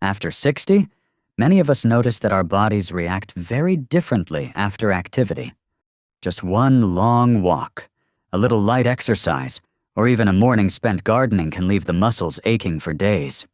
After 60, many of us notice that our bodies react very differently after activity. Just one long walk, a little light exercise, or even a morning spent gardening can leave the muscles aching for days.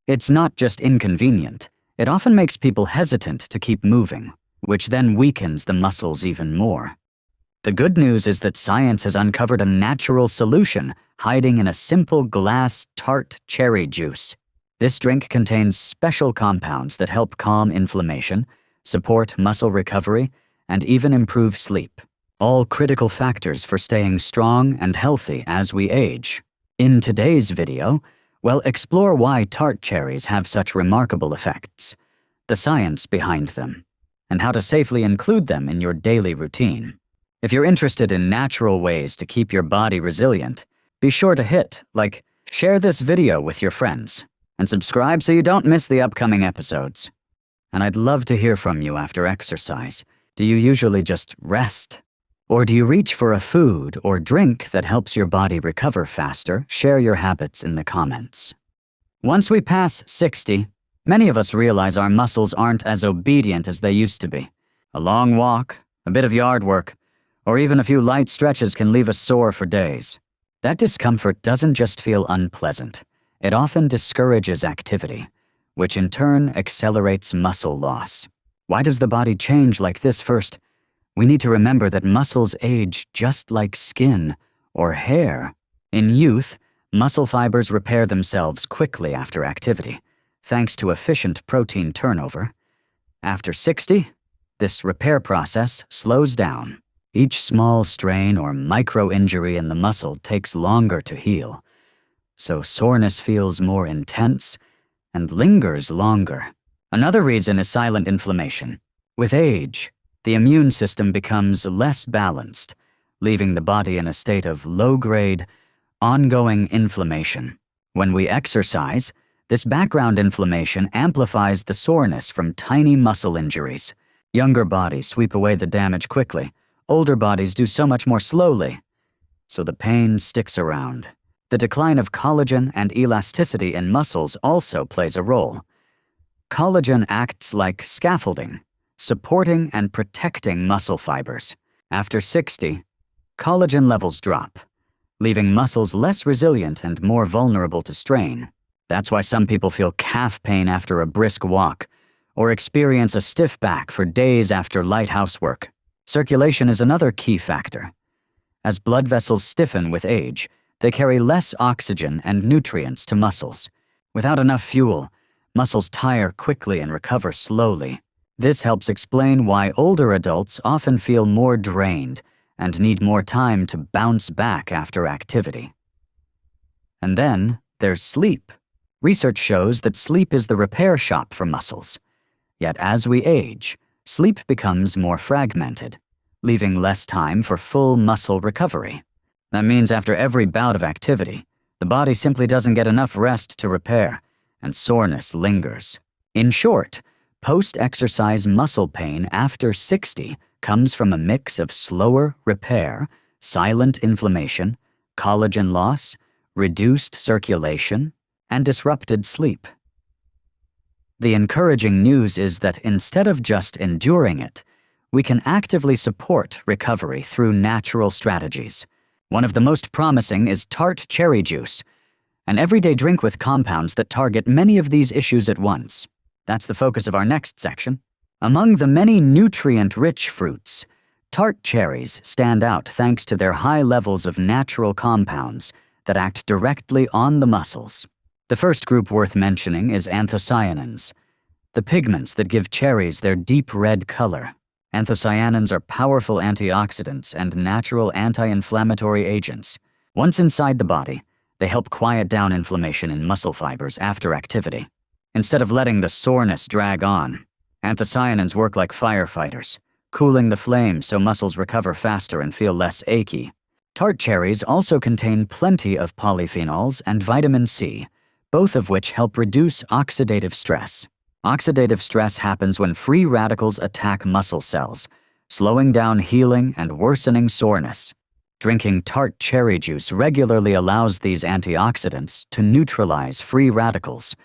It's not just inconvenient, it often makes people hesitant to keep moving, which then weakens the muscles even more. The good news is that science has uncovered a natural solution hiding in a simple glass Tart cherry juice. This drink contains special compounds that help calm inflammation, support muscle recovery, and even improve sleep. All critical factors for staying strong and healthy as we age. In today's video, we'll explore why Tart cherries have such remarkable effects, the science behind them, and how to safely include them in your daily routine. If you're interested in natural ways to keep your body resilient, be sure to hit like, share this video with your friends, and subscribe so you don't miss the upcoming episodes. And I'd love to hear from you after exercise. Do you usually just rest? Or do you reach for a food or drink that helps your body recover faster? Share your habits in the comments. Once we pass 60, many of us realize our muscles aren't as obedient as they used to be. A long walk, a bit of yard work, or even a few light stretches can leave us sore for days. That discomfort doesn't just feel unpleasant. It often discourages activity, which in turn accelerates muscle loss. Why does the body change like this? First, we need to remember that muscles age just like skin or hair. In youth, muscle fibers repair themselves quickly after activity, thanks to efficient protein turnover. After 60, this repair process slows down. Each small strain or micro-injury in the muscle takes longer to heal, so soreness feels more intense and lingers longer. Another reason is silent inflammation. With age, the immune system becomes less balanced, leaving the body in a state of low-grade, ongoing inflammation. When we exercise, this background inflammation amplifies the soreness from tiny muscle injuries. Younger bodies sweep away the damage quickly. Older bodies do so much more slowly, so the pain sticks around. The decline of collagen and elasticity in muscles also plays a role. Collagen acts like scaffolding, supporting and protecting muscle fibers. After 60, collagen levels drop, leaving muscles less resilient and more vulnerable to strain. That's why some people feel calf pain after a brisk walk, or experience a stiff back for days after light housework. Circulation is another key factor. As blood vessels stiffen with age, they carry less oxygen and nutrients to muscles. Without enough fuel, muscles tire quickly and recover slowly. This helps explain why older adults often feel more drained and need more time to bounce back after activity. And then there's sleep. Research shows that sleep is the repair shop for muscles. Yet as we age, sleep becomes more fragmented, leaving less time for full muscle recovery. That means after every bout of activity, the body simply doesn't get enough rest to repair, and soreness lingers. In short, post-exercise muscle pain after 60 comes from a mix of slower repair, silent inflammation, collagen loss, reduced circulation, and disrupted sleep. The encouraging news is that instead of just enduring it, we can actively support recovery through natural strategies. One of the most promising is Tart cherry juice, an everyday drink with compounds that target many of these issues at once. That's the focus of our next section. Among the many nutrient-rich fruits, Tart cherries stand out thanks to their high levels of natural compounds that act directly on the muscles. The first group worth mentioning is anthocyanins, the pigments that give cherries their deep red color. Anthocyanins are powerful antioxidants and natural anti-inflammatory agents. Once inside the body, they help quiet down inflammation in muscle fibers after activity. Instead of letting the soreness drag on, anthocyanins work like firefighters, cooling the flames so muscles recover faster and feel less achy. Tart cherries also contain plenty of polyphenols and vitamin C, both of which help reduce oxidative stress. Oxidative stress happens when free radicals attack muscle cells, slowing down healing and worsening soreness. Drinking Tart cherry juice regularly allows these antioxidants to neutralize free radicals,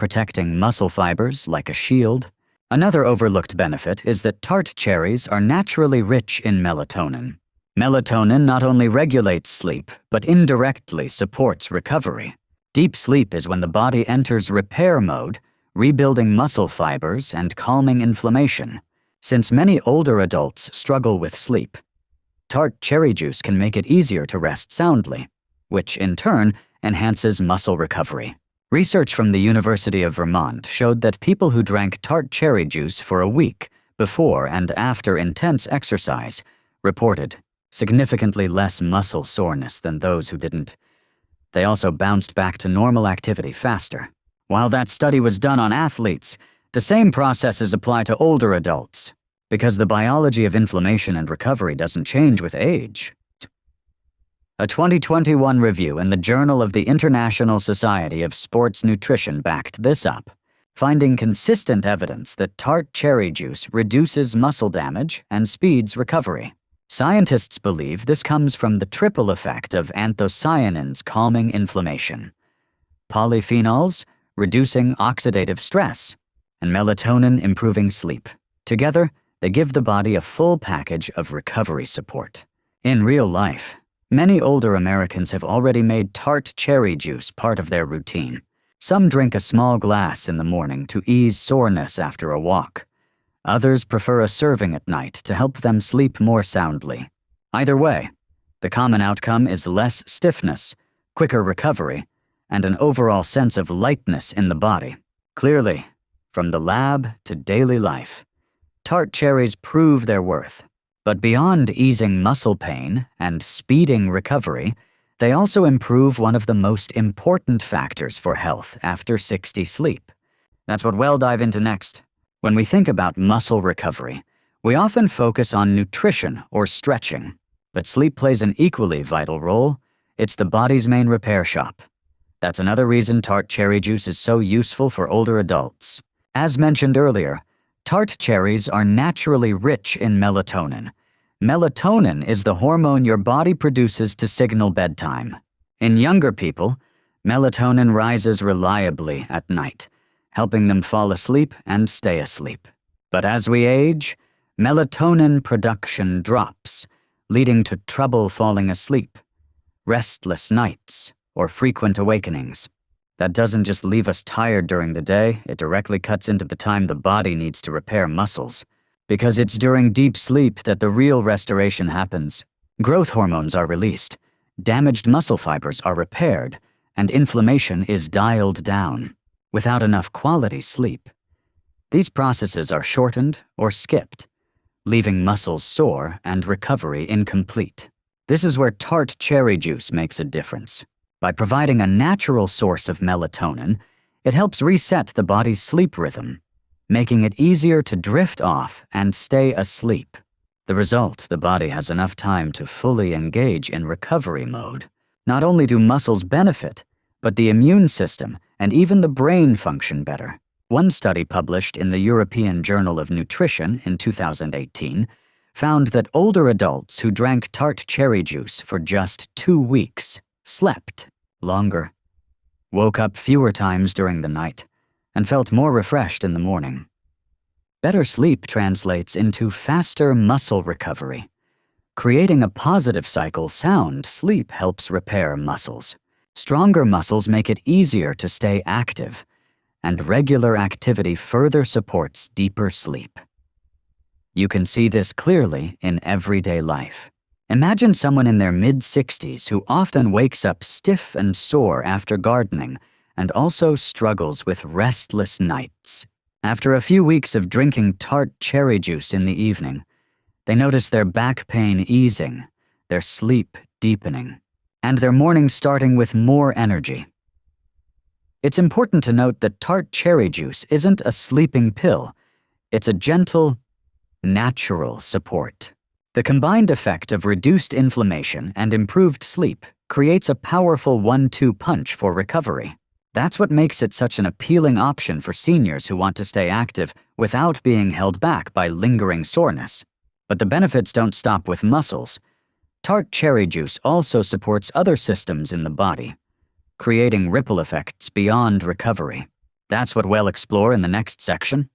protecting muscle fibers like a shield. Another overlooked benefit is that tart cherries are naturally rich in melatonin. Melatonin not only regulates sleep, but indirectly supports recovery. Deep sleep is when the body enters repair mode, rebuilding muscle fibers and calming inflammation. Since many older adults struggle with sleep, tart cherry juice can make it easier to rest soundly, which in turn enhances muscle recovery. Research from the University of Vermont showed that people who drank tart cherry juice for a week before and after intense exercise reported significantly less muscle soreness than those who didn't. They also bounced back to normal activity faster. While that study was done on athletes, the same processes apply to older adults, because the biology of inflammation and recovery doesn't change with age. A 2021 review in the Journal of the International Society of Sports Nutrition backed this up, finding consistent evidence that tart cherry juice reduces muscle damage and speeds recovery. Scientists believe this comes from the triple effect of anthocyanins calming inflammation, polyphenols reducing oxidative stress, and melatonin improving sleep. Together, they give the body a full package of recovery support. In real life, many older Americans have already made tart cherry juice part of their routine. Some drink a small glass in the morning to ease soreness after a walk. Others prefer a serving at night to help them sleep more soundly. Either way, the common outcome is less stiffness, quicker recovery, and an overall sense of lightness in the body. Clearly, from the lab to daily life, tart cherries prove their worth. But beyond easing muscle pain and speeding recovery, they also improve one of the most important factors for health after 60 sleep. That's what we'll dive into next. When we think about muscle recovery, we often focus on nutrition or stretching, but sleep plays an equally vital role. It's the body's main repair shop. That's another reason tart cherry juice is so useful for older adults. As mentioned earlier, tart cherries are naturally rich in melatonin. Melatonin is the hormone your body produces to signal bedtime. In younger people, melatonin rises reliably at night, helping them fall asleep and stay asleep. But as we age, melatonin production drops, leading to trouble falling asleep, restless nights, or frequent awakenings. That doesn't just leave us tired during the day, it directly cuts into the time the body needs to repair muscles. Because it's during deep sleep that the real restoration happens. Growth hormones are released, damaged muscle fibers are repaired, and inflammation is dialed down. Without enough quality sleep, these processes are shortened or skipped, leaving muscles sore and recovery incomplete. This is where tart cherry juice makes a difference. By providing a natural source of melatonin, it helps reset the body's sleep rhythm, making it easier to drift off and stay asleep. The result, the body has enough time to fully engage in recovery mode. Not only do muscles benefit, but the immune system and even the brain function better. One study published in the European Journal of Nutrition in 2018 found that older adults who drank tart cherry juice for just 2 weeks slept longer, woke up fewer times during the night, and felt more refreshed in the morning. Better sleep translates into faster muscle recovery. Creating a positive cycle, sound sleep helps repair muscles. Stronger muscles make it easier to stay active, and regular activity further supports deeper sleep. You can see this clearly in everyday life. Imagine someone in their mid-60s who often wakes up stiff and sore after gardening and also struggles with restless nights. After a few weeks of drinking tart cherry juice in the evening, they notice their back pain easing, their sleep deepening, and their morning starting with more energy. It's important to note that tart cherry juice isn't a sleeping pill. It's a gentle, natural support. The combined effect of reduced inflammation and improved sleep creates a powerful 1-2 punch for recovery. That's what makes it such an appealing option for seniors who want to stay active without being held back by lingering soreness. But the benefits don't stop with muscles. Tart cherry juice also supports other systems in the body, creating ripple effects beyond recovery. That's what we'll explore in the next section.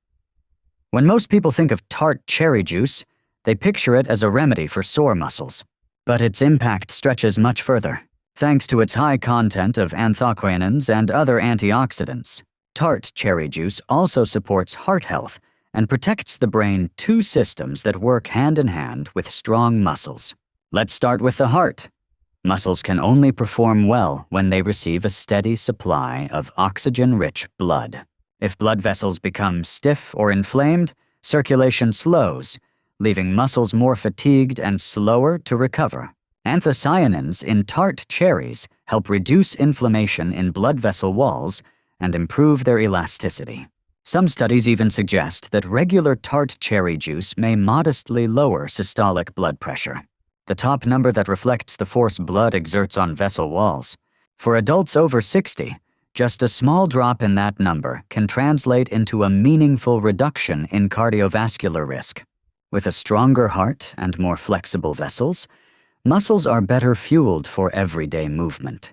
When most people think of tart cherry juice, they picture it as a remedy for sore muscles. But its impact stretches much further. Thanks to its high content of anthocyanins and other antioxidants, tart cherry juice also supports heart health and protects the brain, two systems that work hand in hand with strong muscles. Let's start with the heart. Muscles can only perform well when they receive a steady supply of oxygen-rich blood. If blood vessels become stiff or inflamed, circulation slows, leaving muscles more fatigued and slower to recover. Anthocyanins in tart cherries help reduce inflammation in blood vessel walls and improve their elasticity. Some studies even suggest that regular tart cherry juice may modestly lower systolic blood pressure, the top number that reflects the force blood exerts on vessel walls. For adults over 60, just a small drop in that number can translate into a meaningful reduction in cardiovascular risk. With a stronger heart and more flexible vessels, muscles are better fueled for everyday movement.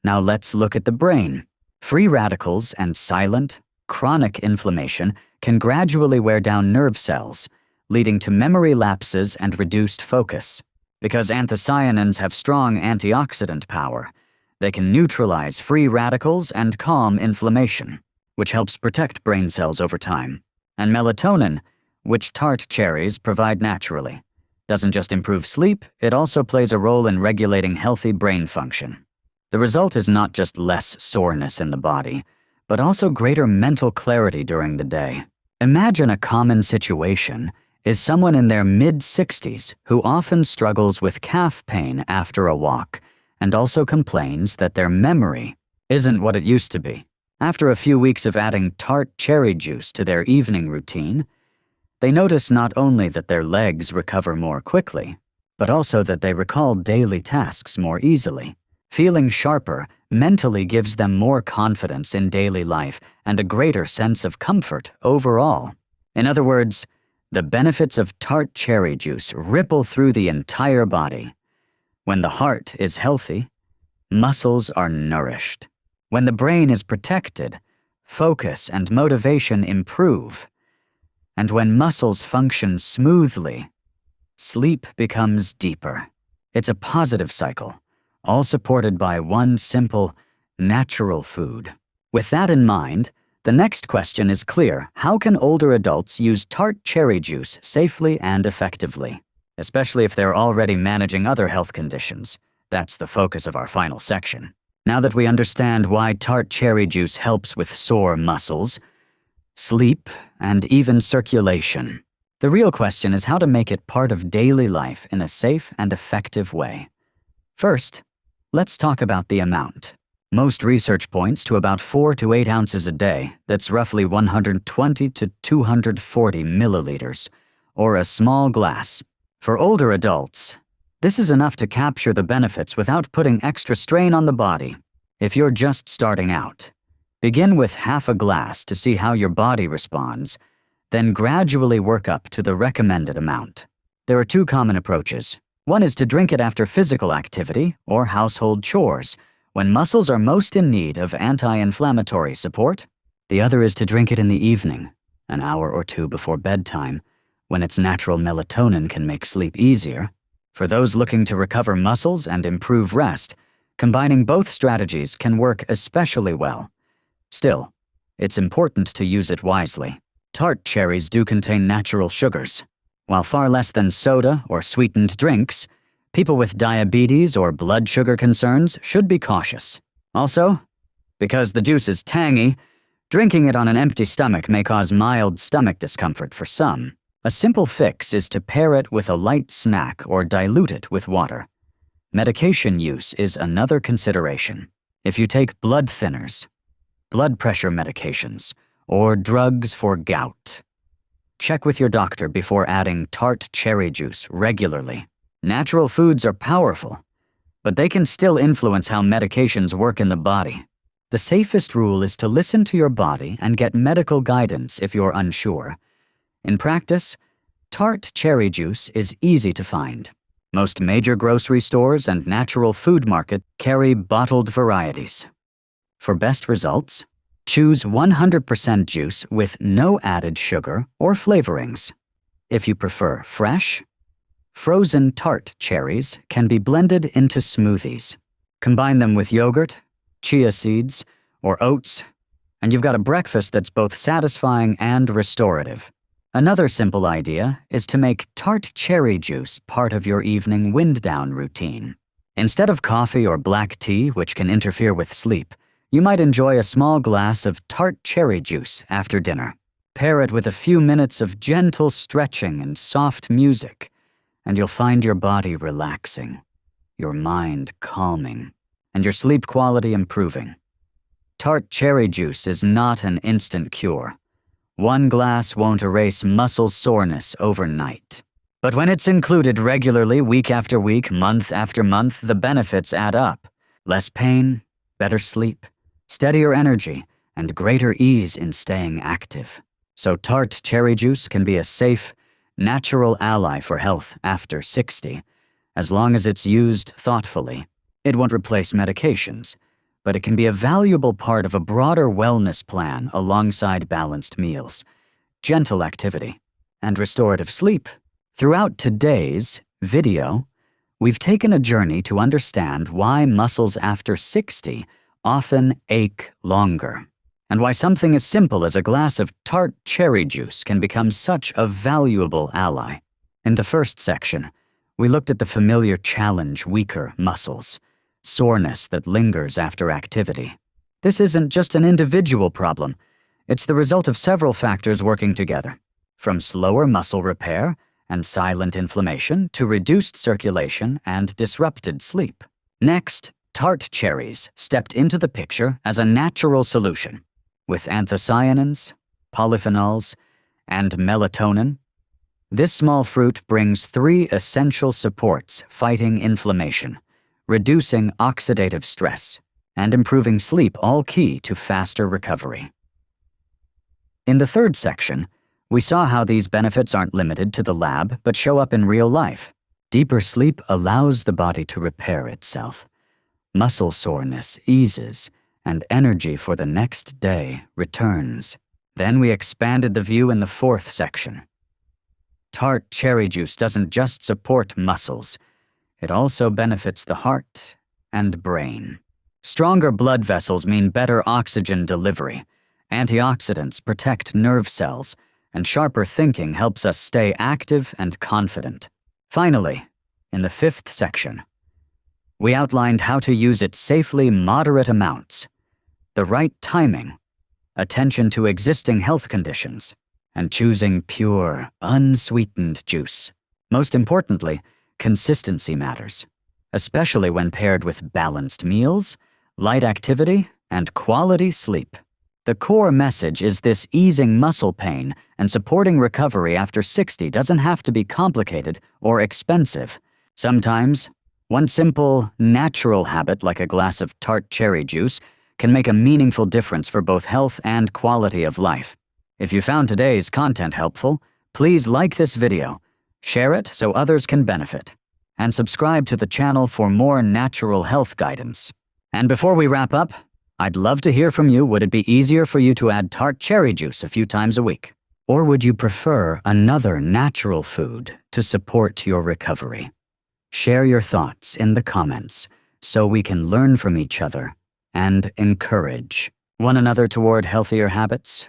Now let's look at the brain. Free radicals and silent, chronic inflammation can gradually wear down nerve cells, leading to memory lapses and reduced focus. Because anthocyanins have strong antioxidant power, they can neutralize free radicals and calm inflammation, which helps protect brain cells over time. And melatonin, which tart cherries provide naturally, doesn't just improve sleep, it also plays a role in regulating healthy brain function. The result is not just less soreness in the body, but also greater mental clarity during the day. Imagine a common situation is someone in their mid-60s who often struggles with calf pain after a walk and also complains that their memory isn't what it used to be. After a few weeks of adding tart cherry juice to their evening routine, they notice not only that their legs recover more quickly, but also that they recall daily tasks more easily. Feeling sharper mentally gives them more confidence in daily life and a greater sense of comfort overall. In other words, the benefits of tart cherry juice ripple through the entire body. When the heart is healthy, muscles are nourished. When the brain is protected, focus and motivation improve. And when muscles function smoothly, sleep becomes deeper. It's a positive cycle, all supported by one simple, natural food. With that in mind, the next question is clear. How can older adults use tart cherry juice safely and effectively, especially if they're already managing other health conditions? That's the focus of our final section. Now that we understand why tart cherry juice helps with sore muscles, sleep, and even circulation, the real question is how to make it part of daily life in a safe and effective way. First, let's talk about the amount. Most research points to about 4 to 8 ounces a day. That's roughly 120 to 240 milliliters, or a small glass. For older adults, this is enough to capture the benefits without putting extra strain on the body. If you're just starting out, begin with half a glass to see how your body responds, then gradually work up to the recommended amount. There are two common approaches. One is to drink it after physical activity or household chores, when muscles are most in need of anti-inflammatory support. The other is to drink it in the evening, an hour or two before bedtime, when its natural melatonin can make sleep easier. For those looking to recover muscles and improve rest, combining both strategies can work especially well. Still, it's important to use it wisely. Tart cherries do contain natural sugars. While far less than soda or sweetened drinks, people with diabetes or blood sugar concerns should be cautious. Also, because the juice is tangy, drinking it on an empty stomach may cause mild stomach discomfort for some. A simple fix is to pair it with a light snack or dilute it with water. Medication use is another consideration. If you take blood thinners, blood pressure medications, or drugs for gout, check with your doctor before adding tart cherry juice regularly. Natural foods are powerful, but they can still influence how medications work in the body. The safest rule is to listen to your body and get medical guidance if you're unsure. In practice, tart cherry juice is easy to find. Most major grocery stores and natural food markets carry bottled varieties. For best results, Choose 100% juice with no added sugar or flavorings. If you prefer fresh, frozen tart cherries can be blended into smoothies. Combine them with yogurt, chia seeds, or oats, and you've got a breakfast that's both satisfying and restorative. Another simple idea is to make tart cherry juice part of your evening wind-down routine. Instead of coffee or black tea, which can interfere with sleep, you might enjoy a small glass of tart cherry juice after dinner. Pair it with a few minutes of gentle stretching and soft music, and you'll find your body relaxing, your mind calming, and your sleep quality improving. Tart cherry juice is not an instant cure. One glass won't erase muscle soreness overnight. But when it's included regularly week after week, month after month, the benefits add up. Less pain, better sleep, steadier energy, and greater ease in staying active. So tart cherry juice can be a safe, natural ally for health after 60, as long as it's used thoughtfully. It won't replace medications, but it can be a valuable part of a broader wellness plan alongside balanced meals, gentle activity, and restorative sleep. Throughout today's video, we've taken a journey to understand why muscles after 60 often ache longer, and why something as simple as a glass of tart cherry juice can become such a valuable ally. In the first section, we looked at the familiar challenge weaker muscles, soreness that lingers after activity. This isn't just an individual problem. It's the result of several factors working together, from slower muscle repair and silent inflammation to reduced circulation and disrupted sleep. Next, tart cherries stepped into the picture as a natural solution. With anthocyanins, polyphenols, and melatonin, this small fruit brings 3 essential supports fighting inflammation, reducing oxidative stress, and improving sleep, all key to faster recovery. In the third section, we saw how these benefits aren't limited to the lab but show up in real life. Deeper sleep allows the body to repair itself. Muscle soreness eases, and energy for the next day returns. Then we expanded the view in the fourth section. Tart cherry juice doesn't just support muscles, it also benefits the heart and brain. Stronger blood vessels mean better oxygen delivery. Antioxidants protect nerve cells, and sharper thinking helps us stay active and confident. Finally, in the fifth section, we outlined how to use it safely, moderate amounts, the right timing, attention to existing health conditions, and choosing pure, unsweetened juice. Most importantly, consistency matters, especially when paired with balanced meals, light activity, and quality sleep. The core message is this: easing muscle pain and supporting recovery after 60 doesn't have to be complicated or expensive. Sometimes, one simple, natural habit like a glass of tart cherry juice can make a meaningful difference for both health and quality of life. If you found today's content helpful, please like this video, share it so others can benefit, and subscribe to the channel for more natural health guidance. And before we wrap up, I'd love to hear from you. Would it be easier for you to add tart cherry juice a few times a week? Or would you prefer another natural food to support your recovery? Share your thoughts in the comments so we can learn from each other and encourage one another toward healthier habits